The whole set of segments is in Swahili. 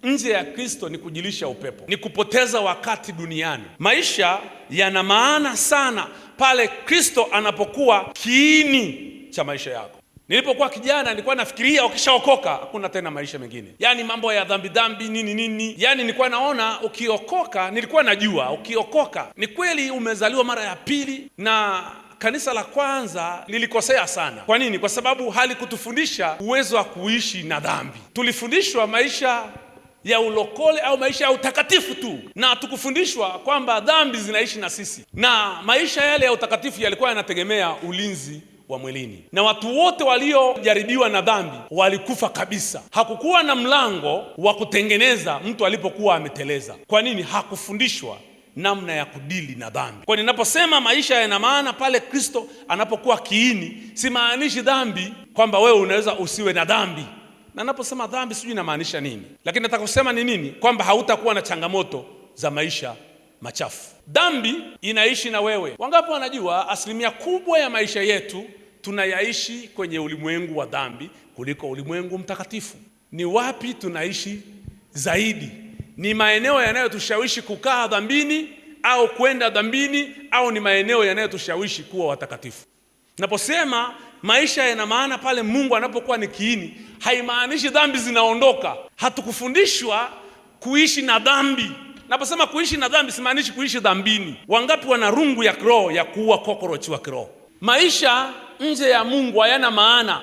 nje ya Kristo ni kujilisha upepo, ni kupoteza wakati duniani. Maisha yana maana sana pale Kristo anapokuwa kiini cha maisha yako. Nilipokuwa kijana nilikuwa nafikiria ukishaokoka hakuna tena maisha mengine, yaani mambo ya dhambi nini, yaani nilikuwa naona ukiokoka, nilikuwa najua ukiokoka ni kweli umezaliwa mara ya pili. Na kanisa la kwanza lilikosea sana. Kwa nini? Kwa sababu halikutufundisha uwezo wa kuishi na dhambi. Tulifundishwa maisha ya ulokole au maisha ya utakatifu tu, na tukufundishwa kwamba dhambi zinaishi na sisi, na maisha yale ya utakatifu yalikuwa yanategemea ulinzi wa mwilini, na watu wote waliojaribiwa na dhambi walikufa kabisa. Hakukuwa na mlango wa kutengeneza mtu alipokuwa ameteleza. Kwa nini? Hakufundishwa namna ya kudili na dhambi. Kwa ninaposema maisha yana maana pale Kristo anapokuwa kiini, simaanishi dhambi kwamba wewe unaweza usiwe na dhambi. Na ninaposema dhambi sijui inamaanisha nini, lakini nataka kusema ni nini, kwamba hautakuwa na changamoto za maisha machafu. Dhambi inaishi na wewe. Wangapi wanajua asilimia kubwa ya maisha yetu tunayaishi kwenye ulimwengu wa dhambi kuliko ulimwengu mtakatifu? Ni wapi tunaishi zaidi? Ni maeneo yanayotushawishi kukaa dhambini au kwenda dhambini, au ni maeneo yanayotushawishi kuwa watakatifu? Naposema maisha yana maana pale Mungu anapokuwa ni kiini, haimaanishi dhambi zinaondoka. Hatukufundishwa kuishi na dhambi. Naposema kuishi na dhambi simaanishi kuishi dhambini. Wangapi wana rungu ya kiroho ya kuua cockroach wa kiroho? Maisha nje ya Mungu hayana maana.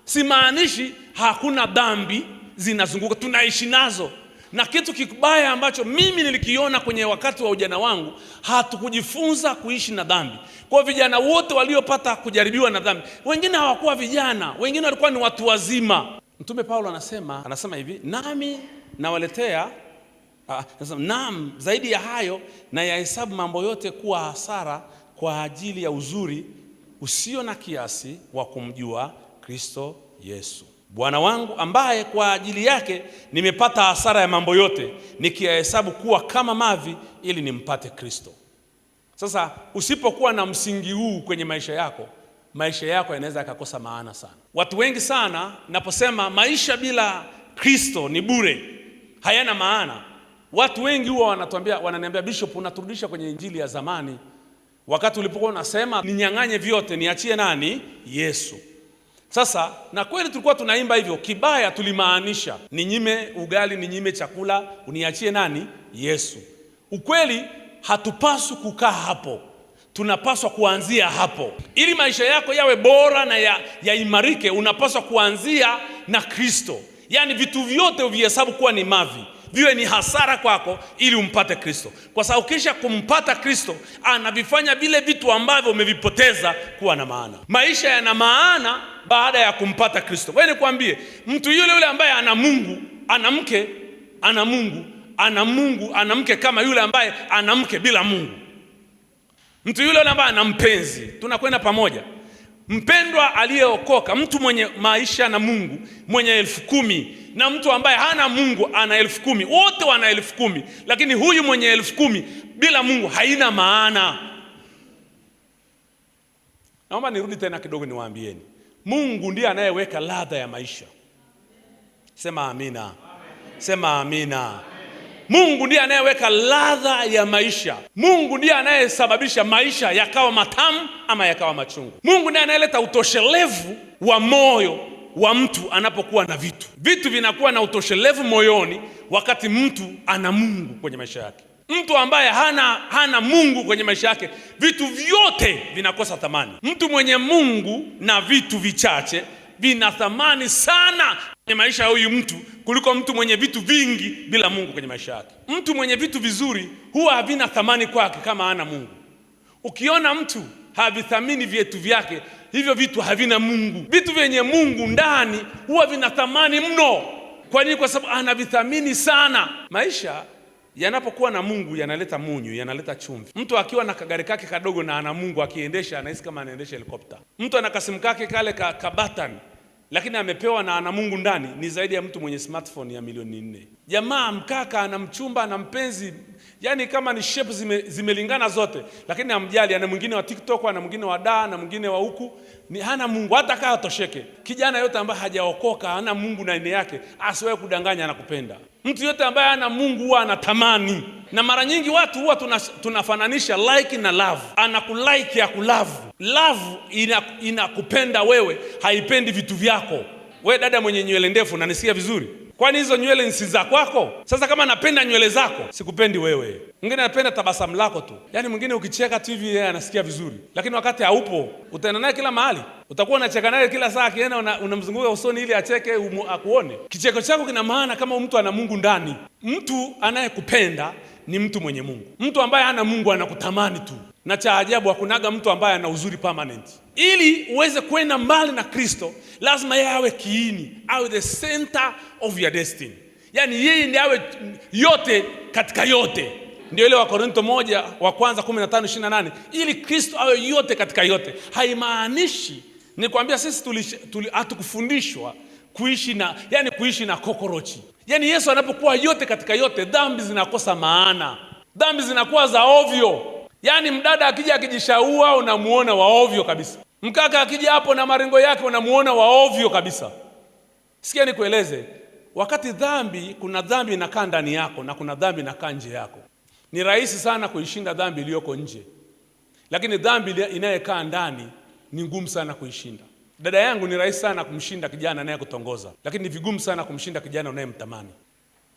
Simaanishi hakuna dhambi zinazunguka, tunaishi nazo. Na kitu kibaya ambacho mimi nilikiona kwenye wakati wa ujana wangu, hatukujifunza kuishi na dhambi. Kwa vijana wote waliopata kujaribiwa na dhambi, wengine hawakuwa vijana, wengine walikuwa ni watu wazima. Mtume Paulo anasema hivi, nami nawaletea naam, zaidi ya hayo na yahesabu mambo yote kuwa hasara kwa ajili ya uzuri usio na kiasi wa kumjua Kristo Yesu Bwana wangu, ambaye kwa ajili yake nimepata hasara ya mambo yote, nikiyahesabu kuwa kama mavi, ili nimpate Kristo. Sasa usipokuwa na msingi huu kwenye maisha yako yanaweza yakakosa maana sana. Watu wengi sana, naposema maisha bila Kristo ni bure, hayana maana, watu wengi huwa wananiambia, Bishop, unaturudisha kwenye injili ya zamani, wakati ulipokuwa unasema ninyang'anye vyote niachie nani? Yesu. Sasa na kweli tulikuwa tunaimba hivyo, kibaya tulimaanisha ninyime ugali, ninyime chakula, uniachie nani? Yesu. Ukweli hatupaswi kukaa hapo, tunapaswa kuanzia hapo. Ili maisha yako yawe bora na yaimarike, unapaswa kuanzia na Kristo. Yaani vitu vyote uvihesabu kuwa ni mavi, viwe ni hasara kwako, ili umpate Kristo. Kwa sababu kisha kumpata Kristo, anavifanya vile vitu ambavyo umevipoteza kuwa na maana. Maisha yana maana baada ya kumpata Kristo. Wewe nikwambie, mtu yule ambaye ana Mungu, ana mke, ana Mungu, ana Mungu, ana mke, kama yule ambaye ana mke bila Mungu. Mtu yule ambaye ana mpenzi, tunakwenda pamoja. Mpendwa aliyeokoka, mtu mwenye maisha na Mungu, mwenye 10,000, na mtu ambaye hana Mungu ana 10,000. Wote wana 10,000, lakini huyu mwenye 10,000 bila Mungu haina maana. Naomba nirudi tena kidogo niwaambieni, Mungu ndiye anayeweka ladha ya maisha. Sema amina. Sema amina. Mungu ndiye anayeweka ladha ya maisha. Mungu ndiye anayesababisha maisha yakawa matamu ama yakawa machungu. Mungu ndiye anayeleta utoshelevu wa moyo wa mtu anapokuwa na vitu. Vitu vinakuwa na utoshelevu moyoni wakati mtu ana Mungu kwenye maisha yake. Mtu ambaye hana Mungu kwenye maisha yake, vitu vyote vinakosa thamani. Mtu mwenye Mungu na vitu vichache vina thamani sana kwenye maisha ya huyu mtu kuliko mtu mwenye vitu vingi bila Mungu kwenye maisha yake. Mtu mwenye vitu vizuri huwa havina thamani kwake kama hana Mungu. Ukiona mtu havithamini vitu vyake, hivyo vitu havina Mungu. Vitu vyenye Mungu ndani huwa vina thamani mno. Kwa nini? Kwa sababu anavithamini sana. Maisha yanapokuwa na Mungu yanaleta munyu, yanaleta chumvi. Mtu akiwa na kagari kake kadogo na ana Mungu, akiendesha anahisi kama anaendesha helikopta. Mtu ana kasimu kake kale kabatan, lakini amepewa na ana Mungu ndani, ni zaidi ya mtu mwenye smartphone ya milioni 4. Jamaa mkaka ana mchumba na mpenzi Yaani kama ni shape zimelingana zote, lakini hamjali. Ana mwingine wa TikTok, ana mwingine wa da, na mwingine wa huku. Ni hana Mungu, hata kaa tosheke. Kijana yote ambaye hajaokoka, hana Mungu ndani yake, asiwahi kudanganya anakupenda. Mtu yote ambaye hana Mungu huwa anatamani. Na mara nyingi watu huwa tunafananisha like na love. Anakulike ya kulove. Love inakupenda wewe, haipendi vitu vyako. Wewe dada mwenye nywele ndefu, unanisikia vizuri? Kwani hizo nywele ni za kwako? Sasa kama napenda nywele zako, sikupendi wewe. Mwingine anapenda tabasamu lako tu. Yaani mwingine ukicheka TV yeye anasikia vizuri. Lakini wakati haupo, utaenda naye kila mahali. Utakuwa unacheka naye kila saa, akienda unamzunguka usoni ili acheke akuone. Kicheko chako kina maana kama mtu ana Mungu ndani. Mtu anayekupenda ni mtu mwenye Mungu. Mtu ambaye hana Mungu anakutamani tu. Na cha ajabu hakunaga mtu ambaye ana uzuri permanent. Ili uweze kwenda mbali na Kristo, lazima yeye awe kiini, awe the center of your destiny. Yaani yeye ndiye awe yote katika yote. Ndio ile wa Korintho 1:15-28, ili Kristo awe yote katika yote. Haimaanishi, nikwambia sisi hatukufundishwa kuishi na kokorochi. Yaani Yesu anapokuwa yote katika yote, dhambi zinakosa maana. Dhambi zinakuwa za ovyo. Yaani mdada akija akijishaua unamuona wa ovyo kabisa. Mkaka akija hapo na maringo yake unamuona wa ovyo kabisa. Sikia nikueleze, wakati kuna dhambi inakaa ndani yako na kuna dhambi inakaa nje yako. Ni rahisi sana kuishinda dhambi iliyoko nje. Lakini dhambi inayekaa ndani ni ngumu sana kuishinda. Dada yangu, ni rahisi sana kumshinda kijana anayekutongoza, lakini ni vigumu sana kumshinda kijana unayemtamani.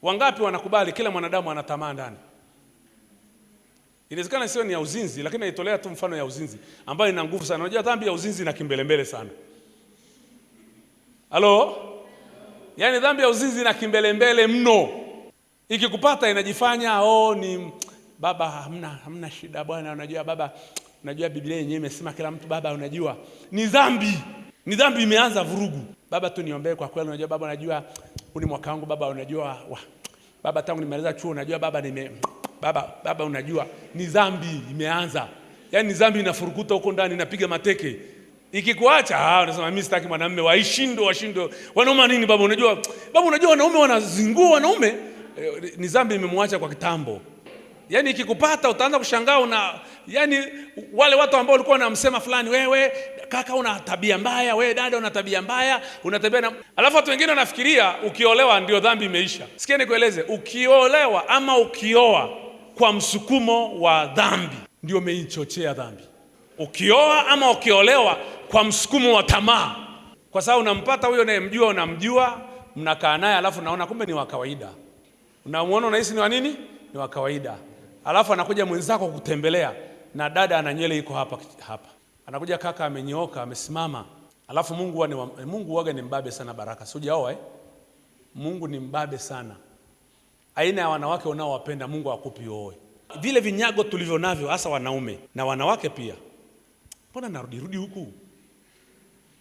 Wangapi wanakubali kila mwanadamu ana tamaa ndani? Inawezekana sio ni ya uzinzi, lakini naitolea tu mfano ya uzinzi ambayo ina nguvu sana. Unajua dhambi ya uzinzi ina kimbelembele sana. Halo? Yaani dhambi ya uzinzi ina kimbelembele mno. Ikikupata inajifanya ni baba, hamna shida bwana, unajua baba, unajua Biblia yenyewe imesema kila mtu baba, unajua. Ni dhambi. Ni dhambi imeanza vurugu. Baba tu niombee kwa kweli, unajua baba, unajua ni mwaka wangu baba, unajua baba tangu nimaliza chuo, unajua baba baba unajua. Ni dhambi imeanza. Yaani dhambi inafurukuta huko ndani, inapiga mateke. Ikikuacha unasema mimi sitaki mwanamume, washindwe. Wanaume nini baba, unajua wanaume wanazingua wanaume. Ni dhambi imemwacha kwa kitambo. Yaani ikikupata utaanza kushangaa yaani wale watu ambao walikuwa wanamsema fulani, wewe kaka una tabia mbaya, wewe dada una tabia mbaya, unatabia na alafu watu wengine wanafikiria ukiolewa ndio dhambi imeisha. Sikia nikueleze, ukiolewa ama ukioa kwa msukumo wa dhambi ndio umeichochea dhambi. Ukioa ama ukiolewa kwa msukumo wa tamaa, kwa sababu unampata huyo unamjua, mnakaa naye alafu naona kumbe ni wa kawaida. Unamuona unahisi ni wa nini? Ni wa kawaida. Alafu anakuja mwenzako kutembelea na dada ana nywele iko hapa. Anakuja kaka amenyooka, amesimama. Alafu Mungu huaga ni mbabe sana Baraka. Si hujaoa Mungu ni mbabe sana. Aina ya wanawake unaowapenda Mungu akupi oe. Vile vinyago tulivyo navyo hasa wanaume na wanawake pia. Mbona narudi huku?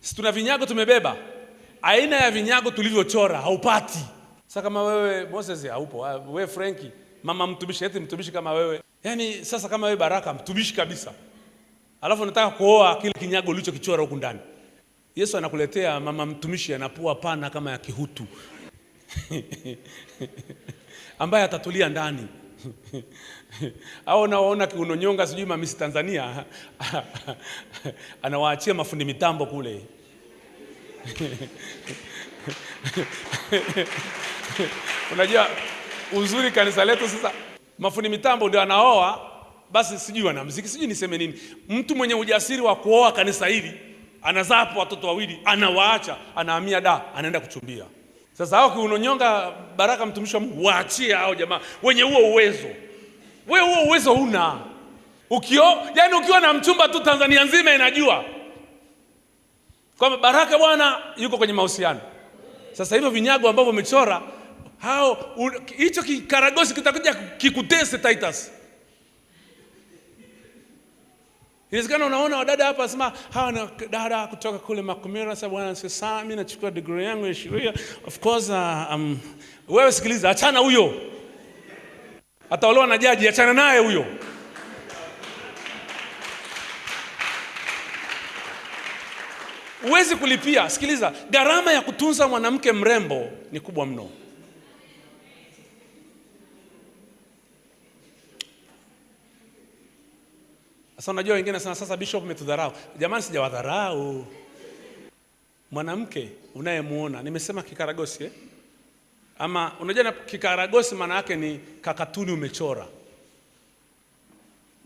Si tuna vinyago tumebeba. Aina ya vinyago tulivyochora haupati. Sasa kama wewe Moses haupo, wewe Frankie, mama mtumishi, mtumishi kama wewe. Yaani sasa kama wewe Baraka mtumishi kabisa. Alafu unataka kuoa kile kinyago ulichokichora huku ndani. Yesu anakuletea mama mtumishi anapua pana kama ya kihutu. Ambaye atatulia ndani. Au unaona kiunonyonga sijui mamisi Tanzania anawaachia mafundi mitambo kule. Unajua uzuri kanisa letu sasa, mafundi mitambo ndio anaoa, basi sijui wanamuziki, sijui niseme nini. Mtu mwenye ujasiri wa kuoa kanisa hili anazaa hapo watoto wawili, anawaacha, anahamia anaenda kuchumbia. Sasa hao kiunonyonga Baraka mtumishi wa Mungu, waachie hao jamaa wenye huo uwezo. Wewe huo uwezo una. Yaani ukiwa na mchumba tu Tanzania nzima inajua kwamba Baraka bwana yuko kwenye mahusiano. Sasa hivyo vinyago ambavyo umechora hicho kikaragosi kitakuja kikutese Titus. Inawezekana unaona wadada hapa sema hawa na dada kutoka kule Makumira, sasa bwana sasa mimi nachukua degree yangu ya sheria. Of course wewe sikiliza, achana huyo. Ataolewa na jaji, achana naye huyo. Uwezi kulipia. Sikiliza, gharama ya kutunza mwanamke mrembo ni kubwa mno. Sasa unajua wengine sana, sasa bishop umetudharau. Jamani, sijawadharau. Mwanamke unayemuona, nimesema kikaragosi ama unajua kikaragosi maana yake ni kakatuni umechora.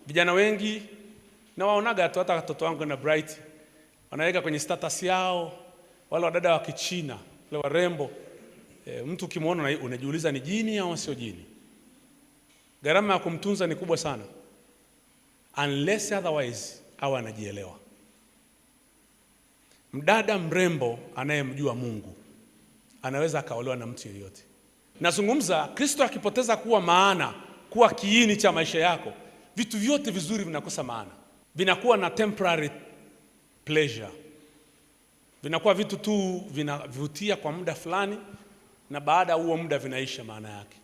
Vijana wengi na waonaga tu, hata watoto wangu na Bright wanaweka kwenye status yao, wale wadada wa Kichina, wale warembo. Mtu ukimwona unajiuliza ni jini au sio jini. Gharama ya kumtunza ni kubwa sana, unless otherwise au anajielewa. Mdada mrembo anayemjua Mungu anaweza akaolewa na mtu yeyote. Nazungumza Kristo akipoteza kuwa maana, kuwa kiini cha maisha yako, vitu vyote vizuri vinakosa maana. Vinakuwa na temporary pleasure. Vinakuwa vitu tu vinavutia kwa muda fulani, na baada ya huo muda vinaisha maana yake.